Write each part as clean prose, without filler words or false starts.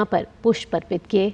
पर पुष्प अर्पित किए।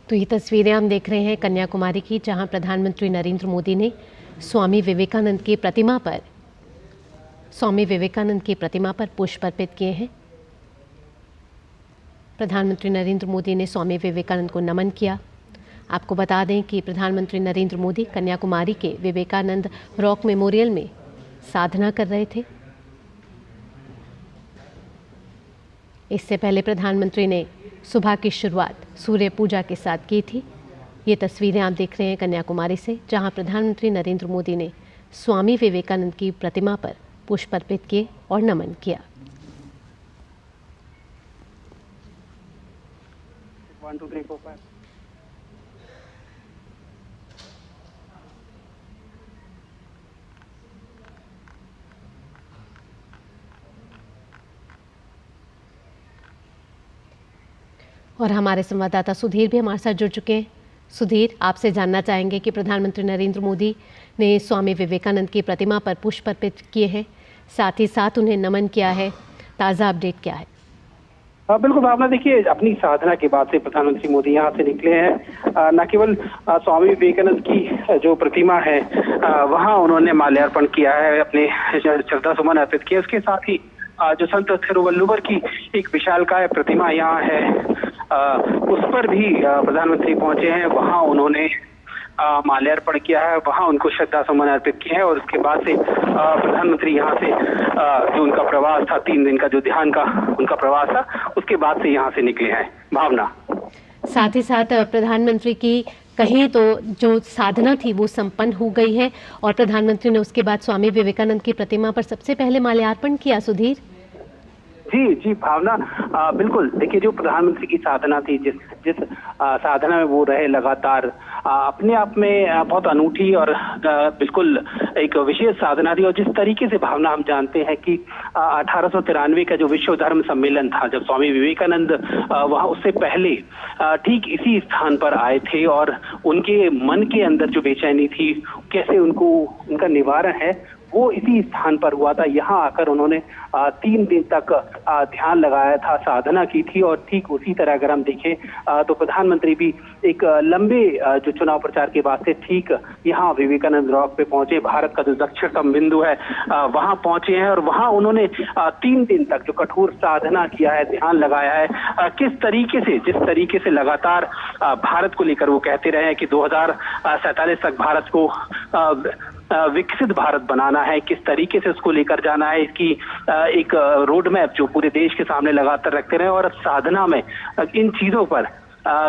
तो ये तस्वीरें हम देख रहे हैं कन्याकुमारी की, जहां प्रधानमंत्री नरेंद्र मोदी ने स्वामी विवेकानंद की प्रतिमा पर पुष्प अर्पित किए हैं। प्रधानमंत्री नरेंद्र मोदी ने स्वामी विवेकानंद को नमन किया। आपको बता दें कि प्रधानमंत्री नरेंद्र मोदी कन्याकुमारी के विवेकानंद रॉक मेमोरियल में साधना कर रहे थे। इससे पहले प्रधानमंत्री ने सुबह की शुरुआत सूर्य पूजा के साथ की थी। ये तस्वीरें आप देख रहे हैं कन्याकुमारी से, जहां प्रधानमंत्री नरेंद्र मोदी ने स्वामी विवेकानंद की प्रतिमा पर पुष्प अर्पित किए और नमन किया। 1 2 3 4 5 और हमारे संवाददाता सुधीर भी हमारे साथ जुड़ चुके हैं। सुधीर, आपसे जानना चाहेंगे कि प्रधानमंत्री नरेंद्र मोदी ने स्वामी विवेकानंद की प्रतिमा पर पुष्प अर्पित किए हैं, साथ ही साथ उन्हें नमन किया है। ताज़ा अपडेट क्या है? बिल्कुल भावना, देखिए अपनी साधना के बाद से प्रधानमंत्री मोदी यहाँ से निकले हैं। न केवल स्वामी विवेकानंद की जो प्रतिमा है वहाँ उन्होंने माल्यार्पण किया है, अपने श्रद्धा सुमन अर्पित किए। उसके साथ ही जो संत थिरुवल्लुवर की एक विशालकाय प्रतिमा यहाँ है उस पर भी प्रधानमंत्री पहुंचे हैं। वहाँ उन्होंने माल्यार्पण किया है, वहाँ उनको श्रद्धा सुमन अर्पित किए हैं। और उसके बाद से प्रधानमंत्री यहाँ से जो उनका प्रवास था, 3 दिन का जो ध्यान का उनका प्रवास था, उसके बाद से यहाँ से निकले हैं। भावना, साथ ही साथ प्रधानमंत्री की कहीं तो जो साधना थी वो संपन्न हो गई है और प्रधानमंत्री ने उसके बाद स्वामी विवेकानंद की प्रतिमा पर सबसे पहले माल्यार्पण किया। सुधीर जी भावना, बिल्कुल। देखिए जो प्रधानमंत्री की साधना थी, जिस साधना में वो रहे लगातार, अपने आप में बहुत अनूठी और बिल्कुल एक विशेष साधना थी। और जिस तरीके से भावना हम जानते हैं कि 1893 का जो विश्व धर्म सम्मेलन था, जब स्वामी विवेकानंद वहाँ उससे पहले ठीक इसी स्थान पर आए थे और उनके मन के अंदर जो बेचैनी थी, कैसे उनका निवारण है वो इसी स्थान पर हुआ था। यहाँ आकर उन्होंने 3 दिन तक ध्यान लगाया था, साधना की थी। और ठीक उसी तरह अगर हम देखें तो प्रधानमंत्री भी एक लंबे जो चुनाव प्रचार के बाद से ठीक यहाँ विवेकानंद रॉक पे पहुंचे। भारत का जो दक्षिणतम बिंदु है वहाँ पहुंचे हैं और वहाँ उन्होंने 3 दिन तक जो कठोर साधना किया है, ध्यान लगाया है। जिस तरीके से लगातार भारत को लेकर वो कहते रहे हैं कि 2047 तक भारत को विकसित भारत बनाना है, किस तरीके से उसको लेकर जाना है, इसकी एक रोड मैप जो पूरे देश के सामने लगातार रखते रहे। और साधना में इन चीजों पर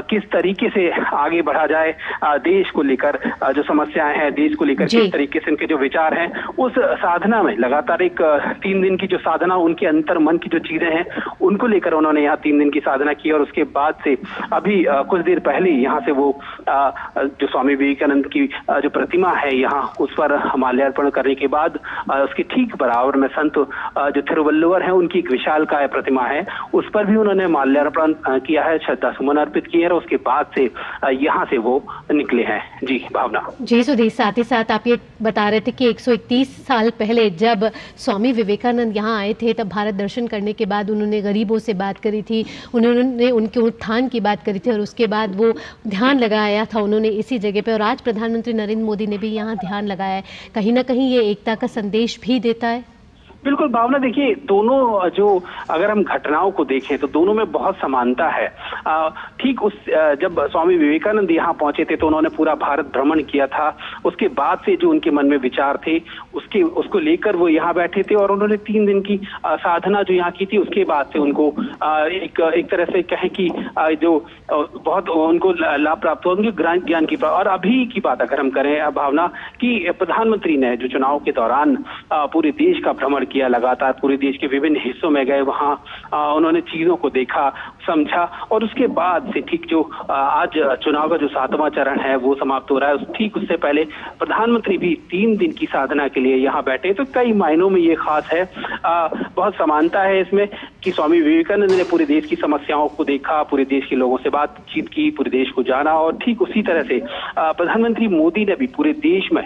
किस तरीके से आगे बढ़ा जाए, देश को लेकर जो समस्याएं हैं, देश को लेकर किस तरीके से उनके जो विचार हैं, उस साधना में लगातार एक 3 दिन की जो साधना, उनके अंतर मन की जो चीजें हैं उनको लेकर उन्होंने यहाँ 3 दिन की साधना की। और उसके बाद से अभी कुछ देर पहले यहाँ से वो जो स्वामी विवेकानंद की जो प्रतिमा है यहाँ उस पर माल्यार्पण करने के बाद उसके ठीक बराबर में संत जो थिरुवल्लुवर है उनकी एक विशालकाय प्रतिमा है, उस पर भी उन्होंने माल्यार्पण किया है, श्रद्धा सुमन अर्पित की है और उसके बाद से यहाँ से वो निकले हैं। जी भावना। जी सुधीर, साथ ही साथ आप ये बता रहे थे कि 131 साल पहले जब स्वामी विवेकानंद यहाँ आए थे, तब भारत दर्शन करने के बाद उन्होंने गरीबों से बात करी थी, उन्होंने उनके उत्थान की बात करी थी और उसके बाद वो ध्यान लगाया था उन्होंने इसी जगह पे। और आज प्रधानमंत्री नरेंद्र मोदी ने भी यहाँ ध्यान लगाया है, कहीं ना कहीं ये एकता का संदेश भी देता है। बिल्कुल भावना, देखिए दोनों जो अगर हम घटनाओं को देखें तो दोनों में बहुत समानता है। ठीक उस जब स्वामी विवेकानंद यहाँ पहुंचे थे तो उन्होंने पूरा भारत भ्रमण किया था। उसके बाद से जो उनके मन में विचार थे उसको लेकर वो यहाँ बैठे थे और उन्होंने 3 दिन की साधना जो यहाँ की थी, उसके बाद से उनको एक तरह से कहें कि जो बहुत उनको लाभ प्राप्त हुआ उनके ज्ञान की। और अभी की बात अगर हम करें भावना कि प्रधानमंत्री ने जो चुनाव के दौरान पूरे देश का भ्रमण किया, लगातार पूरे देश के विभिन्न हिस्सों में गए, वहां उन्होंने चीजों को देखा, समझा और उसके बाद से ठीक जो आज चुनाव का जो 7वां चरण है वो समाप्त हो रहा है, ठीक उससे पहले प्रधानमंत्री भी 3 दिन की साधना के लिए यहाँ बैठे। तो कई मायनों में ये खास है, बहुत समानता है इसमें कि स्वामी विवेकानंद ने पूरे देश की समस्याओं को देखा, पूरे देश के लोगों से बातचीत की, पूरे देश को जाना और ठीक उसी तरह से प्रधानमंत्री मोदी ने भी पूरे देश में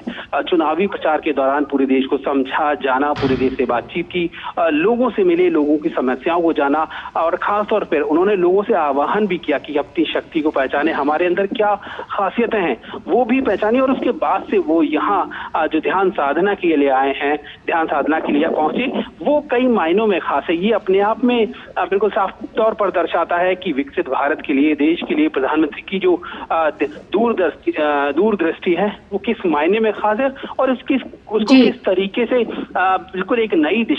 चुनावी प्रचार के दौरान पूरे देश को समझा, जाना, पूरे देश से बातचीत की, लोगों से मिले, लोगों की समस्याओं को जाना और खासतौर पर उन्होंने लोगों से आह्वान भी किया कि अपनी शक्ति को पहचाने, हमारे अंदर क्या खासियतें हैं वो भी पहचानी। और उसके बाद से वो यहाँ जो ध्यान साधना के लिए आए हैं, ध्यान साधना के लिए पहुंचे, वो कई मायनों में खास है। ये अपने आप में बिल्कुल साफ तौर पर दर्शाता है कि विकसित भारत के लिए, देश के लिए प्रधानमंत्री की जो दूरदृष्टि है वो किस मायने में खास है और उसको किस तरीके से बिल्कुल एक नई दिशा